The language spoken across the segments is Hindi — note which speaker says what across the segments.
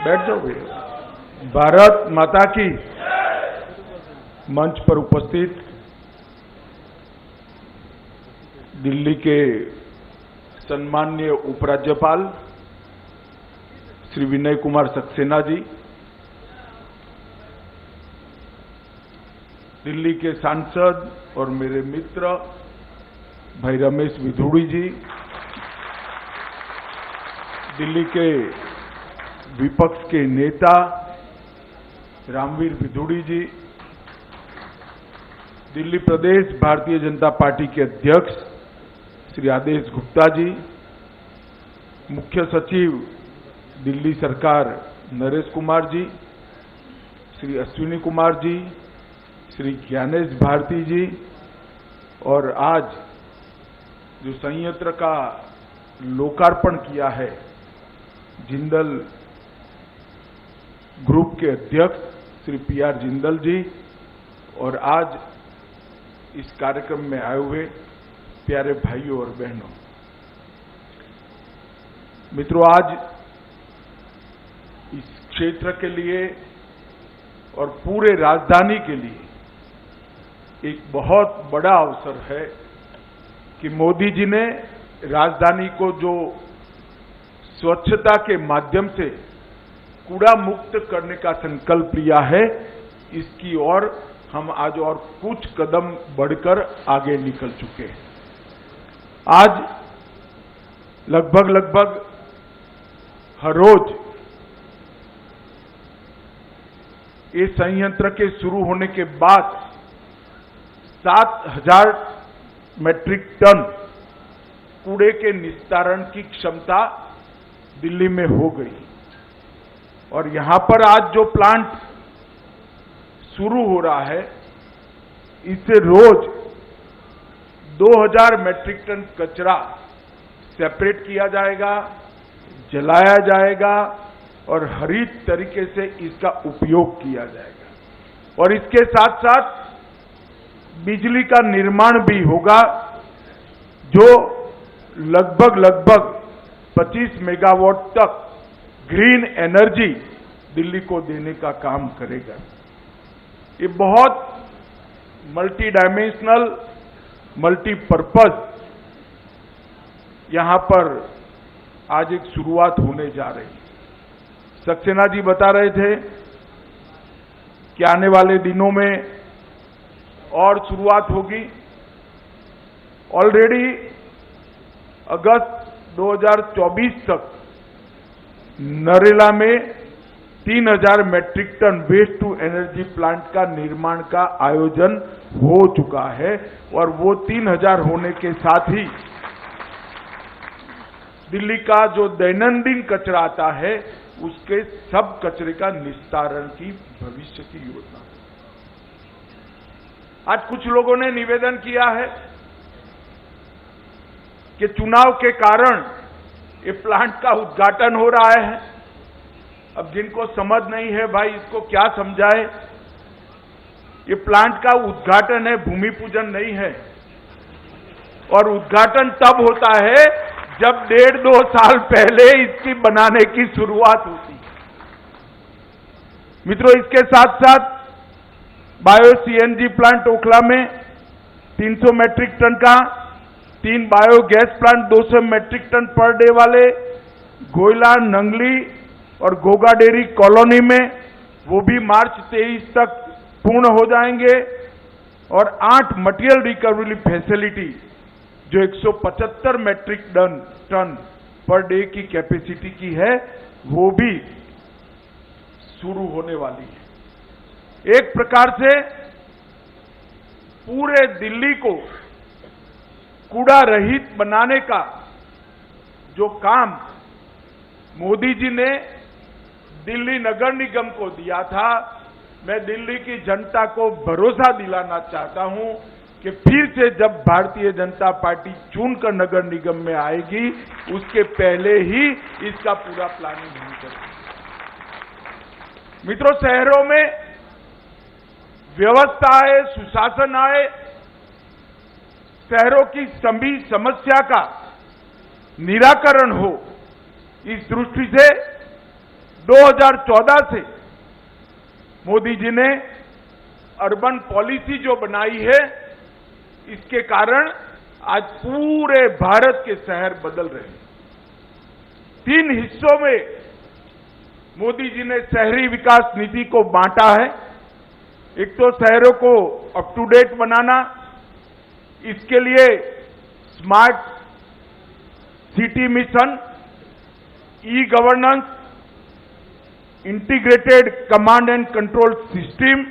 Speaker 1: बैठ जाओ भैया। भारत माता की। मंच पर उपस्थित दिल्ली के सम्माननीय उपराज्यपाल श्री विनय कुमार सक्सेना जी, दिल्ली के सांसद और मेरे मित्र भाई रमेश विधुड़ी जी, दिल्ली के विपक्ष के नेता रामवीर विधुड़ी जी, दिल्ली प्रदेश भारतीय जनता पार्टी के अध्यक्ष श्री आदेश गुप्ता जी, मुख्य सचिव दिल्ली सरकार नरेश कुमार जी, श्री अश्विनी कुमार जी, श्री ज्ञानेश भारती जी, और आज जो संयंत्र का लोकार्पण किया है जिंदल ग्रुप के अध्यक्ष श्री पीआर जिंदल जी, और आज इस कार्यक्रम में आए हुए प्यारे भाइयों और बहनों, मित्रों, आज इस क्षेत्र के लिए और पूरे राजधानी के लिए एक बहुत बड़ा अवसर है कि मोदी जी ने राजधानी को जो स्वच्छता के माध्यम से कूड़ा मुक्त करने का संकल्प लिया है, इसकी ओर हम आज और कुछ कदम बढ़कर आगे निकल चुके हैं। आज लगभग हर रोज इस संयंत्र के शुरू होने के बाद 7,000 मेट्रिक टन कूड़े के निस्तारण की क्षमता दिल्ली में हो गई, और यहां पर आज जो प्लांट शुरू हो रहा है, इससे रोज 2,000 मेट्रिक टन कचरा सेपरेट किया जाएगा, जलाया जाएगा और हरित तरीके से इसका उपयोग किया जाएगा। और इसके साथ साथ बिजली का निर्माण भी होगा, जो लगभग 25 मेगावाट तक ग्रीन एनर्जी दिल्ली को देने का काम करेगा। ये बहुत मल्टी डायमेंशनल, मल्टीपर्पज यहां पर आज एक शुरुआत होने जा रही है। सक्सेना जी बता रहे थे कि आने वाले दिनों में और शुरुआत होगी। ऑलरेडी अगस्त 2024 तक नरेला में 3,000 metric ton waste to energy plant का निर्माण का आयोजन हो चुका है, और वो 3,000 होने के साथ ही दिल्ली का जो दैनंदिन कचरा आता है, उसके सब कचरे का निस्तारण की भविष्य की योजना। आज कुछ लोगों ने निवेदन किया है कि चुनाव के कारण ये प्लांट का उद्घाटन हो रहा है। अब जिनको समझ नहीं है भाई, इसको क्या समझाए। ये प्लांट का उद्घाटन है, भूमि पूजन नहीं है। और उद्घाटन तब होता है जब 1.5-2 साल पहले इसकी बनाने की शुरुआत होती है। मित्रों, इसके साथ साथ बायो सीएनजी प्लांट ओखला में 300 मेट्रिक टन का, 3 biogas plant 200 metric ton per day वाले गोयला, नंगली और गोगाडेरी कॉलोनी में, वो भी मार्च 23 तक पूर्ण हो जाएंगे। और 8 मटेरियल रिकवरी फैसिलिटी जो 175 मेट्रिक टन पर डे की कैपेसिटी की है, वो भी शुरू होने वाली है। एक प्रकार से पूरे दिल्ली को कूड़ा रहित बनाने का जो काम मोदी जी ने दिल्ली नगर निगम को दिया था, मैं दिल्ली की जनता को भरोसा दिलाना चाहता हूं कि फिर से जब भारतीय जनता पार्टी चुनकर नगर निगम में आएगी, उसके पहले ही इसका पूरा प्लानिंग होनी चाहिए। मित्रों, शहरों में व्यवस्था आए, सुशासन आए, शहरों की सभी समस्या का निराकरण हो, इस दृष्टि से 2014 से मोदी जी ने अर्बन पॉलिसी जो बनाई है, इसके कारण आज पूरे भारत के शहर बदल रहे हैं। 3 हिस्सों में मोदी जी ने शहरी विकास नीति को बांटा है। एक तो शहरों को अप टू डेट बनाना, इसके लिए smart city mission, e governance, integrated command and control system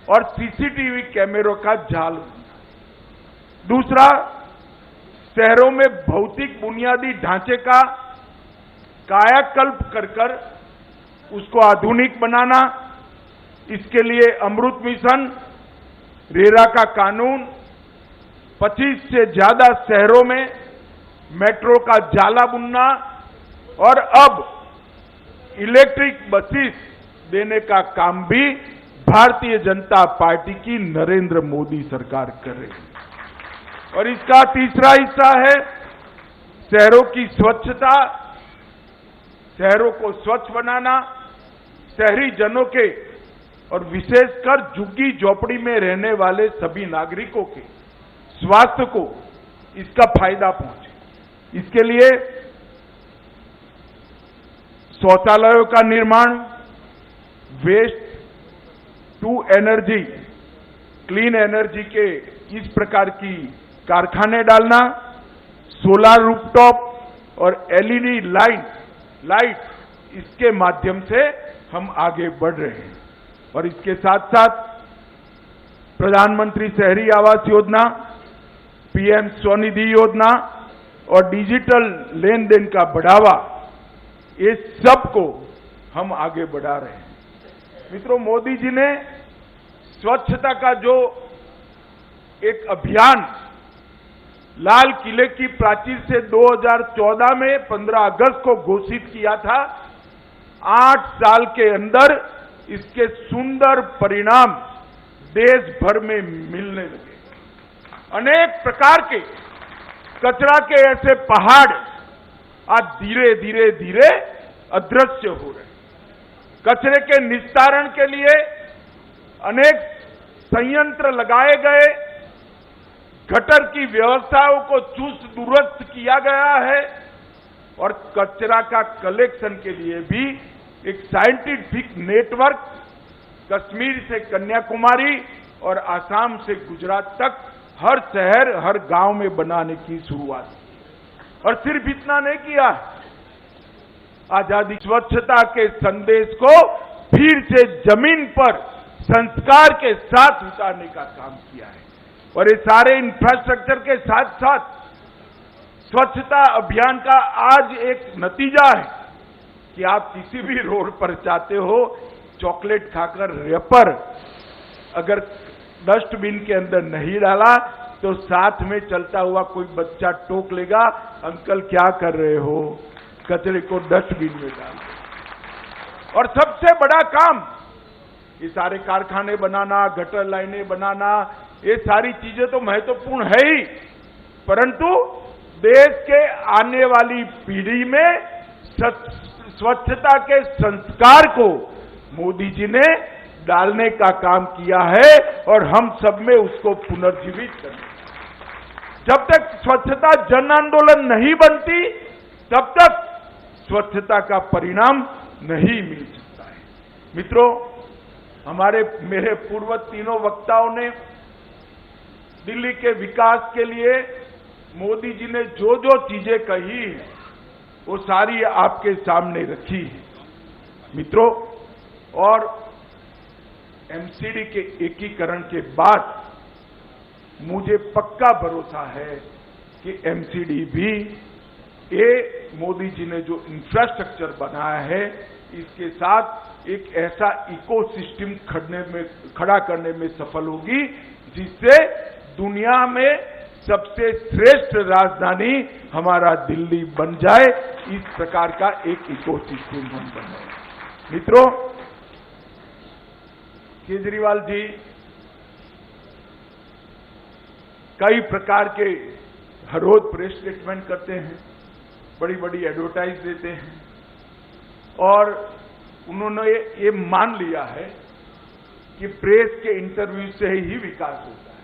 Speaker 1: और सीसीटीवी कैमरों का जाल। दूसरा, शहरों में भौतिक बुनियादी ढांचे का कायाकल्प कर उसको आधुनिक बनाना। इसके लिए अमृत मिशन, रेरा का कानून, 25 से ज्यादा शहरों में मेट्रो का जाला बुनना और अब इलेक्ट्रिक बसेस देने का काम भी भारतीय जनता पार्टी की नरेंद्र मोदी सरकार कर रही है। और इसका तीसरा हिस्सा है शहरों की स्वच्छता, शहरों को स्वच्छ बनाना, शहरी जनों के और विशेषकर झुग्गी झोपड़ी में रहने वाले सभी नागरिकों के स्वास्थ्य को इसका फायदा पहुंचे। इसके लिए शौचालयों का निर्माण, waste to energy, clean energy के इस प्रकार की कारखाने डालना, सोलर रूफटॉप और एलईडी लाइट, इसके माध्यम से हम आगे बढ़ रहे हैं। और इसके साथ साथ प्रधानमंत्री शहरी आवास योजना, पीएम स्वनिधि योजना और डिजिटल लेन देन का बढ़ावा, ये सब को हम आगे बढ़ा रहे हैं। मित्रों, मोदी जी ने स्वच्छता का जो एक अभियान लाल किले की प्राचीर से 2014 में 15 अगस्त को घोषित किया था, 8 साल के अंदर इसके सुंदर परिणाम देश भर में मिलने लगे। अनेक प्रकार के कचरा के ऐसे पहाड़ आज धीरे धीरे अदृश्य हो रहे हैं। कचरे के निस्तारण के लिए अनेक संयंत्र लगाए गए, गटर की व्यवस्थाओं को चुस्त दुरुस्त किया गया है और कचरा का कलेक्शन के लिए भी एक साइंटिफिक नेटवर्क कश्मीर से कन्याकुमारी और आसाम से गुजरात तक हर शहर, हर गांव में बनाने की शुरुआत की। और सिर्फ इतना नहीं किया, आजादी स्वच्छता के संदेश को फिर से जमीन पर संस्कार के साथ उतारने का काम किया है। और ये सारे इंफ्रास्ट्रक्चर के साथ साथ स्वच्छता अभियान का आज एक नतीजा है कि आप किसी भी रोड पर जाते हो, चॉकलेट खाकर रेपर अगर डस्टबिन के अंदर नहीं डाला तो साथ में चलता हुआ कोई बच्चा टोक लेगा, अंकल क्या कर रहे हो, कचरे को डस्टबिन में डाल। और सबसे बड़ा काम ये सारे कारखाने बनाना, गटर लाइनें बनाना, ये सारी चीजें तो महत्वपूर्ण है ही, परंतु देश के आने वाली पीढ़ी में स्वच्छता के संस्कार को मोदी जी ने डालने का काम किया है और हम सब में उसको पुनर्जीवित करना। जब तक स्वच्छता जन आंदोलन नहीं बनती, तब तक स्वच्छता का परिणाम नहीं मिल सकता है। मित्रों, मेरे पूर्व तीनों वक्ताओं ने दिल्ली के विकास के लिए मोदी जी ने जो जो चीजें कही हैं, वो सारी आपके सामने रखी है। मित्रों, और एमसीडी के एकीकरण के बाद मुझे पक्का भरोसा है कि एमसीडी भी ये मोदी जी ने जो इंफ्रास्ट्रक्चर बनाया है, इसके साथ एक ऐसा इकोसिस्टम खड़ा करने में सफल होगी जिससे दुनिया में सबसे श्रेष्ठ राजधानी हमारा दिल्ली बन जाए। इस प्रकार का एक इकोसिस्टम हम बनाए। मित्रों, केजरीवाल जी कई प्रकार के हर रोज प्रेस स्टेटमेंट करते हैं, बड़ी बड़ी एडवर्टाइज देते हैं और उन्होंने ये मान लिया है कि प्रेस के इंटरव्यू से ही विकास होता है।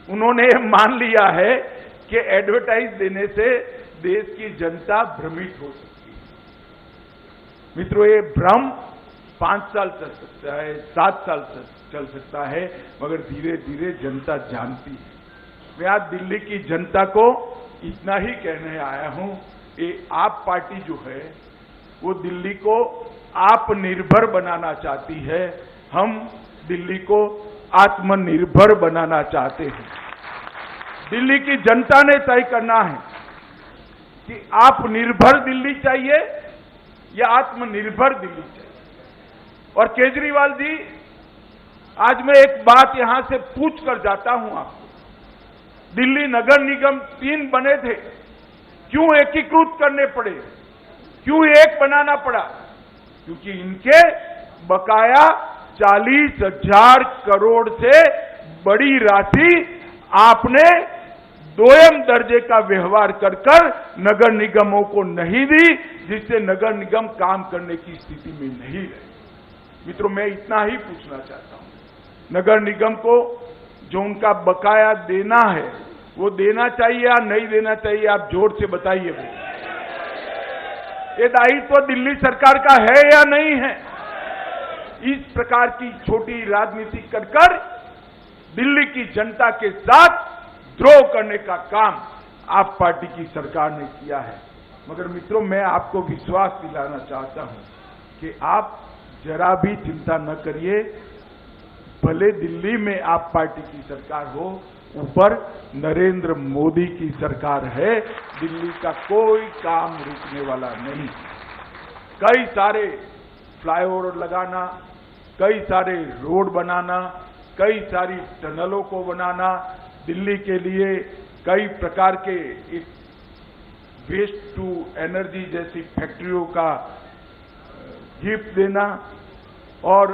Speaker 1: उन्होंने ये मान लिया है कि एडवर्टाइज देने से देश की जनता भ्रमित हो सकती है। मित्रों, ये भ्रम 5 साल चल सकता है, 7 साल चल सकता है, मगर धीरे धीरे जनता जानती है। मैं आज दिल्ली की जनता को इतना ही कहने आया हूं, ये आप पार्टी जो है वो दिल्ली को आत्मनिर्भर बनाना चाहती है। हम दिल्ली को आत्मनिर्भर बनाना चाहते हैं। दिल्ली की जनता ने तय करना है कि आप निर्भर दिल्ली चाहिए या आत्मनिर्भर दिल्ली चाहिए। और केजरीवाल जी, आज मैं एक बात यहां से पूछ कर जाता हूं आपको, दिल्ली नगर निगम 3 बने थे, क्यों एकीकृत करने पड़े, क्यों एक बनाना पड़ा? क्योंकि इनके बकाया 40,000 करोड़ से बड़ी राशि आपने दोयम दर्जे का व्यवहार कर नगर निगमों को नहीं दी, जिससे नगर निगम काम करने की स्थिति में नहीं रहे। मित्रों, मैं इतना ही पूछना चाहता हूं, नगर निगम को जो उनका बकाया देना है वो देना चाहिए या नहीं देना चाहिए? आप जोर से बताइए भाई। ये दायित्व तो दिल्ली सरकार का है या नहीं है? इस प्रकार की छोटी राजनीति कर दिल्ली की जनता के साथ द्रोह करने का काम आप पार्टी की सरकार ने किया है। मगर मित्रों, मैं आपको विश्वास दिलाना चाहता हूं कि आप जरा भी चिंता न करिए। भले दिल्ली में आप पार्टी की सरकार हो, ऊपर नरेंद्र मोदी की सरकार है। दिल्ली का कोई काम रुकने वाला नहीं। कई सारे फ्लाईओवर लगाना, कई सारे रोड बनाना, कई सारी टनलों को बनाना, दिल्ली के लिए कई प्रकार के वेस्ट टू एनर्जी जैसी फैक्ट्रियों का गिफ्ट देना और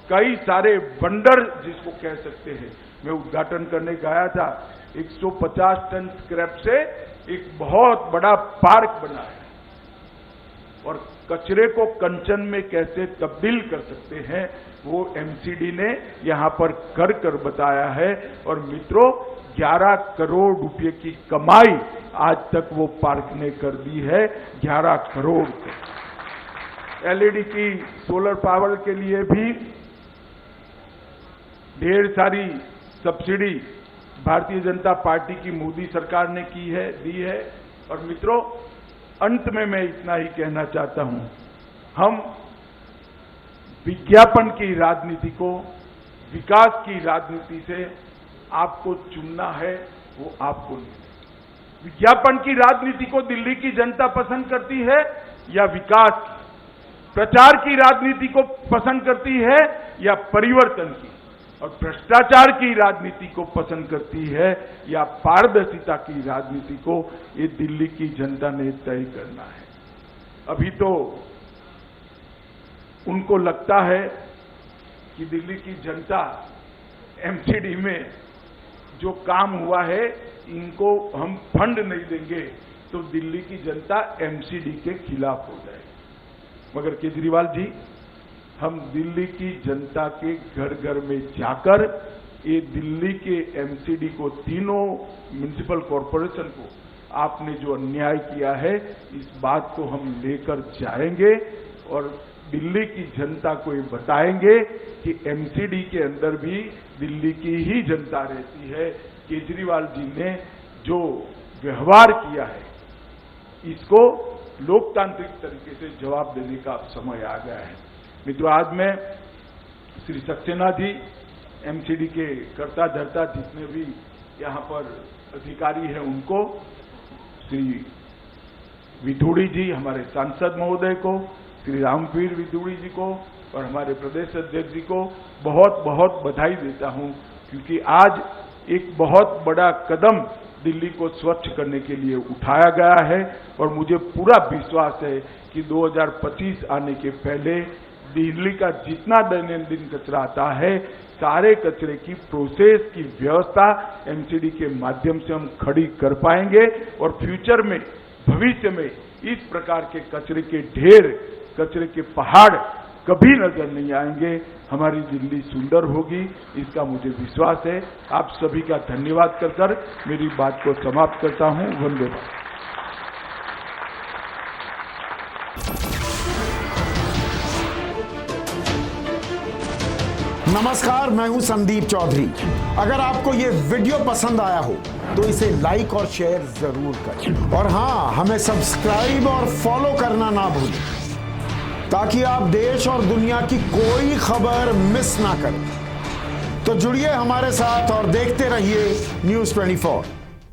Speaker 1: कई सारे वंडर जिसको कह सकते हैं। मैं उद्घाटन करने गया था, 150 टन स्क्रैप से एक बहुत बड़ा पार्क बनाया और कचरे को कंचन में कैसे तब्दील कर सकते हैं वो एमसीडी ने यहां पर कर बताया है। और मित्रों, 11 करोड़ रुपए की कमाई आज तक वो पार्क ने कर दी है। 11 करोड़। एलईडी की सोलर पावर के लिए भी ढेर सारी सब्सिडी भारतीय जनता पार्टी की मोदी सरकार ने दी है। और मित्रों, अंत में मैं इतना ही कहना चाहता हूं, हम विज्ञापन की राजनीति को विकास की राजनीति से आपको चुनना है, वो आपको नहीं। विज्ञापन की राजनीति को दिल्ली की जनता पसंद करती है या विकास की? प्रचार की राजनीति को पसंद करती है या परिवर्तन की? और भ्रष्टाचार की राजनीति को पसंद करती है या पारदर्शिता की राजनीति को? ये दिल्ली की जनता ने तय करना है। अभी तो उनको लगता है कि दिल्ली की जनता एमसीडी में जो काम हुआ है इनको हम फंड नहीं देंगे तो दिल्ली की जनता एमसीडी के खिलाफ हो जाएगी। मगर केजरीवाल जी, हम दिल्ली की जनता के घर घर में जाकर ये दिल्ली के एमसीडी को, तीनों म्युनिसिपल कॉरपोरेशन को आपने जो अन्याय किया है, इस बात को हम लेकर जाएंगे और दिल्ली की जनता को ये बताएंगे कि एमसीडी के अंदर भी दिल्ली की ही जनता रहती है। केजरीवाल जी ने जो व्यवहार किया है इसको लोकतांत्रिक तरीके से जवाब देने का समय आ गया है। मित्रों, आज मैं श्री सक्सेना जी, एमसीडी के कर्ता धर्ता जितने भी यहाँ पर अधिकारी हैं उनको, श्री विधूड़ी जी हमारे सांसद महोदय को, श्री रामवीर विधूड़ी जी को और हमारे प्रदेश अध्यक्ष जी को बहुत बहुत बधाई देता हूं, क्योंकि आज एक बहुत बड़ा कदम दिल्ली को स्वच्छ करने के लिए उठाया गया है। और मुझे पूरा विश्वास है कि 2025 आने के पहले दिल्ली का जितना दैनंदिन कचरा आता है, सारे कचरे की प्रोसेस की व्यवस्था एमसीडी के माध्यम से हम खड़ी कर पाएंगे और फ्यूचर में, भविष्य में इस प्रकार के कचरे के ढेर कचरे के पहाड़ कभी नजर नहीं आएंगे। हमारी दिल्ली सुंदर होगी, इसका मुझे विश्वास है। आप सभी का धन्यवाद कर मेरी बात को समाप्त करता हूं। वंदे मातरम।
Speaker 2: नमस्कार, मैं हूं संदीप चौधरी। अगर आपको ये वीडियो पसंद आया हो तो इसे लाइक और शेयर जरूर करें, और हाँ, हमें सब्सक्राइब और फॉलो करना ना भूलें ताकि आप देश और दुनिया की कोई खबर मिस ना करें। तो जुड़िए हमारे साथ और देखते रहिए News 24।